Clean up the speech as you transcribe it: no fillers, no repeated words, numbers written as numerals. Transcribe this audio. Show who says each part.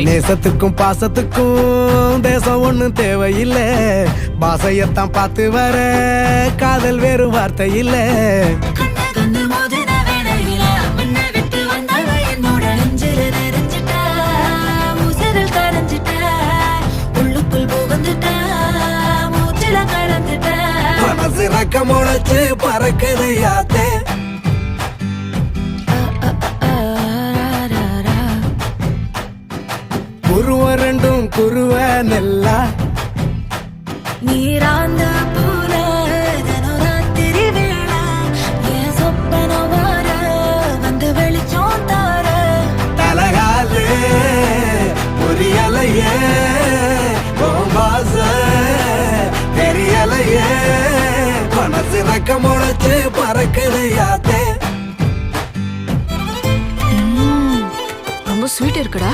Speaker 1: நேசத்துக்கும் பாசத்துக்கும் தேசம் ஒண்ணும் தேவையில்லை. பாசையத்தான் பார்த்து வர காதல் வேறு வார்த்தை இல்லை. மனசு ரக்க முளைச்சு பறக்குதையாத்தே. குருவ ரெண்டும் குருவ நெல்லா
Speaker 2: நீராந்த போல ராத்திரி வேள என் சொப்பன வர வந்து வெளிச்சம் தார
Speaker 1: தலகாலே புரியலையே பாச தெரியலையே. மனசு ரக்க முளைச்சு பறக்குதையாத்தே.
Speaker 2: ரொம்ப ஸ்வீட் இருக்குடா.